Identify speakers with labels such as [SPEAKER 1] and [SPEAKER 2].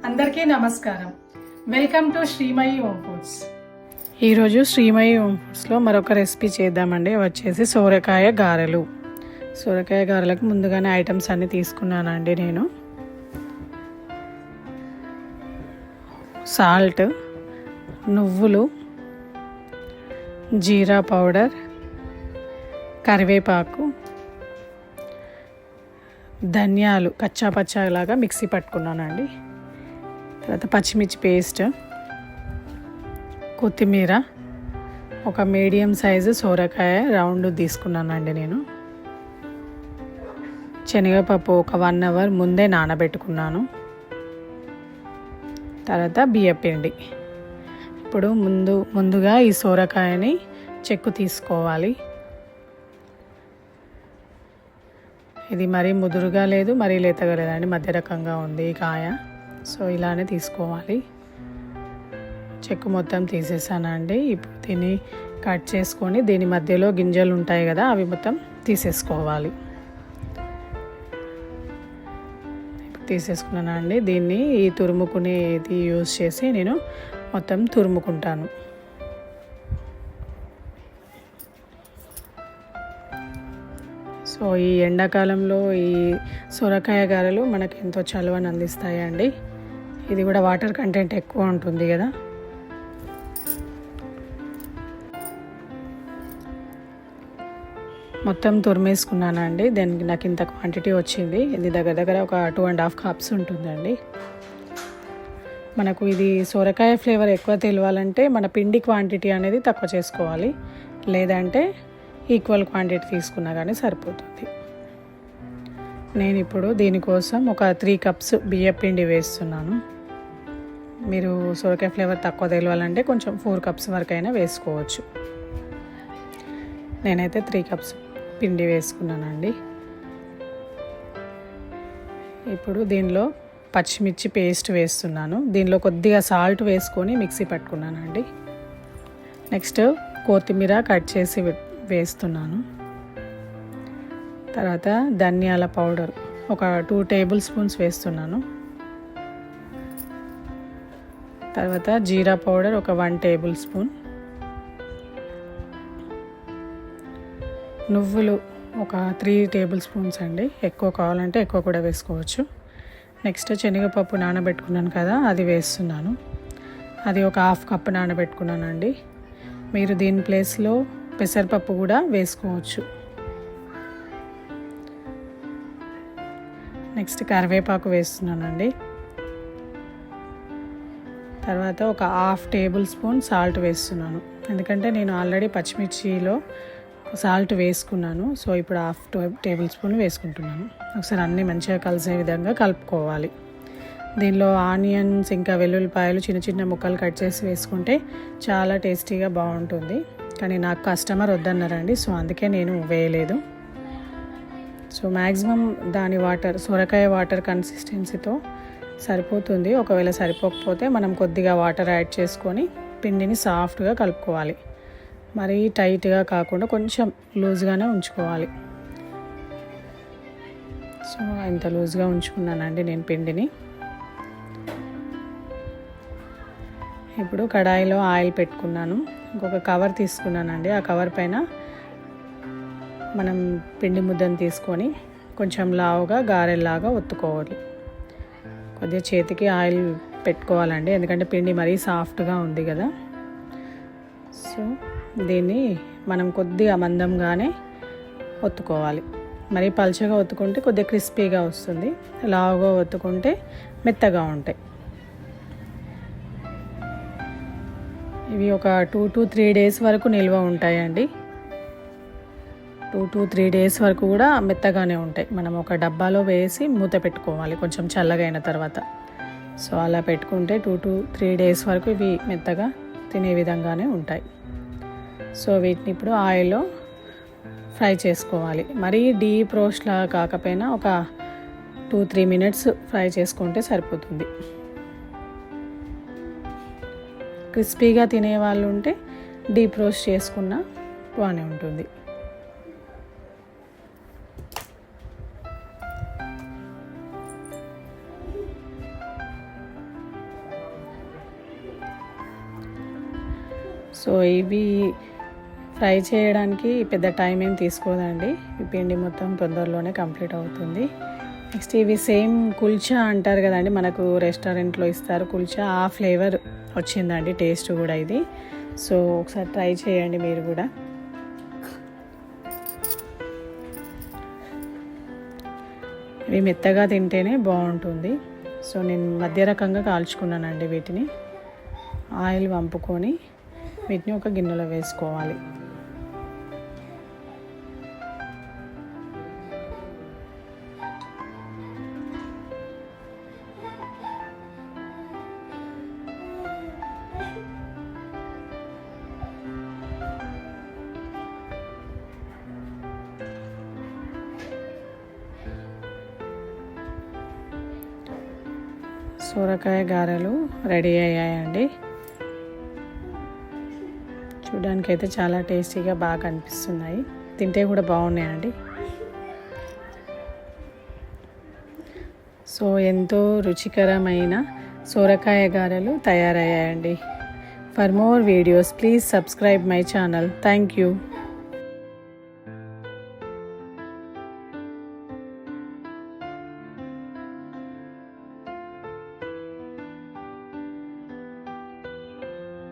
[SPEAKER 1] అందరికీ నమస్కారం. Welcome to Srimayi home foods. ఈరోజు శ్రీమయి హోమ్ ఫుడ్స్లో మరొక రెసిపీ చేద్దామండి. వచ్చేసి సోరకాయ గారెలు. సోరకాయ గారెలకు ముందుగానే ఐటమ్స్ అన్నీ తీసుకున్నానండి. నేను సాల్ట్, నువ్వులు, జీరా పౌడర్, కరివేపాకు, ధనియాలు కచ్చా పచ్చాలాగా మిక్సీ పట్టుకున్నానండి. తర్వాత పచ్చిమిర్చి పేస్ట్, కొత్తిమీర, ఒక మీడియం సైజు సోరకాయ రౌండ్ తీసుకున్నానండి. నేను శనగపప్పు ఒక 1 అవర్ ముందే నానబెట్టుకున్నాను. తర్వాత బియ్యపిండి. ఇప్పుడు ముందుగా ఈ సోరకాయని చెక్కు తీసుకోవాలి. ఇది మరీ ముదురుగా లేదు, మరీ లేతగా లేదండి, మధ్య రకంగా ఉంది ఈ కాయ. సో ఇలానే తీసుకోవాలి. చెక్కు మొత్తం తీసేసానండి. ఇప్పుడు దీన్ని కట్ చేసుకొని దీని మధ్యలో గింజలు ఉంటాయి కదా, అవి మొత్తం తీసేసుకోవాలి. ఇప్పుడు తీసేసుకున్నానండి. దీన్ని ఈ తురుముకునేది యూజ్ చేసి నేను మొత్తం తురుముకుంటాను. సో ఈ ఎండాకాలంలో ఈ సొరకాయ గారెలు మనకి ఎంతో చలువని అందిస్తాయండి. ఇది కూడా వాటర్ కంటెంట్ ఎక్కువ ఉంటుంది కదా. మొత్తం తురిమేసుకున్నానండి. దానికి నాకు ఇంత క్వాంటిటీ వచ్చింది. ఇది దగ్గర ఒక 2.5 కప్స్ ఉంటుందండి. మనకు ఇది సొరకాయ ఫ్లేవర్ ఎక్కువ తెలియాలంటే మన పిండి క్వాంటిటీ అనేది తక్కువ చేసుకోవాలి, లేదంటే ఈక్వల్ క్వాంటిటీ తీసుకున్నా కానీ సరిపోతుంది. నేను ఇప్పుడు దీనికోసం ఒక 3 కప్స్ బియ్యపిండి వేస్తున్నాను. మీరు సొరకాయ ఫ్లేవర్ తక్కువ తెలియాలంటే కొంచెం 4 కప్స్ వరకు అయినా వేసుకోవచ్చు. నేనైతే 3 కప్స్ పిండి వేసుకున్నానండి. ఇప్పుడు దీనిలో పచ్చిమిర్చి పేస్ట్ వేస్తున్నాను. దీనిలో కొద్దిగా సాల్ట్ వేసుకొని మిక్సీ పట్టుకున్నానండి. నెక్స్ట్ కొత్తిమీర కట్ చేసి వేస్తున్నాను. తర్వాత ధనియాల పౌడర్ ఒక 2 టేబుల్ స్పూన్స్ వేస్తున్నాను. తర్వాత జీరా పౌడర్ ఒక 1 టేబుల్ స్పూన్, నువ్వులు ఒక 3 టేబుల్ స్పూన్స్ అండి. ఎక్కువ కావాలంటే ఎక్కువ కూడా వేసుకోవచ్చు. నెక్స్ట్ శనగపప్పు నానబెట్టుకున్నాను కదా, అది వేస్తున్నాను. అది ఒక 1/2 కప్ నానబెట్టుకున్నానండి. మీరు దీని ప్లేస్లో పెసరపప్పు కూడా వేసుకోవచ్చు. నెక్స్ట్ కరివేపాకు వేస్తున్నానండి. తర్వాత ఒక 1/2 టేబుల్ స్పూన్ సాల్ట్ వేస్తున్నాను. ఎందుకంటే నేను ఆల్రెడీ పచ్చిమిర్చిలో సాల్ట్ వేసుకున్నాను. సో ఇప్పుడు 1/2 టేబుల్ స్పూన్ వేసుకుంటున్నాను. ఒకసారి అన్నీ మంచిగా కలిసే విధంగా కలుపుకోవాలి. దీనిలో ఆనియన్స్ ఇంకా వెల్లుల్లిపాయలు చిన్న చిన్న ముక్కలు కట్ చేసి వేసుకుంటే చాలా టేస్టీగా బాగుంటుంది. కానీ నాకు కస్టమర్ వద్దన్నారండి, సో అందుకే నేను వేయలేదు. సో మ్యాక్సిమం దాని సొరకాయ వాటర్ కన్సిస్టెన్సీతో సరిపోతుంది. ఒకవేళ సరిపోకపోతే మనం కొద్దిగా వాటర్ యాడ్ చేసుకొని పిండిని సాఫ్ట్గా కలుపుకోవాలి. మరీ టైట్గా కాకుండా కొంచెం లూజ్గానే ఉంచుకోవాలి. సో ఇంత లూజ్గా ఉంచుకున్నానండి నేను పిండిని. ఇప్పుడు కడాయిలో ఆయిల్ పెట్టుకున్నాను. ఇంకొక కవర్ తీసుకున్నానండి. ఆ కవర్ పైన మనం పిండి ముద్దను తీసుకొని కొంచెం లావుగా గారెల్లాగా ఒత్తుకోవాలి. కొద్దిగా చేతికి ఆయిల్ పెట్టుకోవాలండి, ఎందుకంటే పిండి మరీ సాఫ్ట్గా ఉంది కదా. సో దీన్ని మనం కొద్దిగా మందంగానే ఒత్తుకోవాలి. మరీ పల్చగా ఒత్తుకుంటే కొద్దిగా క్రిస్పీగా వస్తుంది, లావుగా ఒత్తుకుంటే మెత్తగా ఉంటాయి. ఇవి ఒక 2 to 3 డేస్ వరకు నిల్వ ఉంటాయండి. 2 to 3 డేస్ వరకు కూడా మెత్తగానే ఉంటాయి. మనం ఒక డబ్బాలో వేసి మూత పెట్టుకోవాలి కొంచెం చల్లగైన తర్వాత. సో అలా పెట్టుకుంటే 2 to 3 డేస్ వరకు ఇవి మెత్తగా తినే విధంగానే ఉంటాయి. సో వీటిని ఇప్పుడు ఆయిల్లో ఫ్రై చేసుకోవాలి. మరీ డీప్ రోస్ట్లా కాకపోయినా ఒక 2-3 మినిట్స్ ఫ్రై చేసుకుంటే సరిపోతుంది. క్రిస్పీగా తినే వాళ్ళు ఉంటే డీప్ రోస్ట్ చేసుకున్నా బాగానే ఉంటుంది. సో ఇవి ఫ్రై చేయడానికి పెద్ద టైం ఏం తీసుకోదండి. ఈ పిండి మొత్తం తొందరలోనే కంప్లీట్ అవుతుంది. నెక్స్ట్ ఇవి సేమ్ కుల్చా అంటారు కదండి, మనకు రెస్టారెంట్లో ఇస్తారు కుల్చా, ఆ ఫ్లేవర్ వచ్చిందండి టేస్ట్ కూడా ఇది. సో ఒకసారి ట్రై చేయండి మీరు కూడా. ఇవి మెత్తగా తింటేనే బాగుంటుంది. సో నేను మధ్య రకంగా కాల్చుకున్నానండి వీటిని. ఆయిల్ వంపుకొని వీటిని ఒక గిన్నెలో వేసుకోవాలి. సొరకాయ గారెలు రెడీ అయ్యాయండి. చూడడానికి అయితే చాలా టేస్టీగా బాగా అనిపిస్తున్నాయి, తింటే కూడా బాగున్నాయండి. సో ఎంతో రుచికరమైన సొరకాయ గారెలు తయారయ్యాయండి. For more videos please subscribe my channel. Thank you.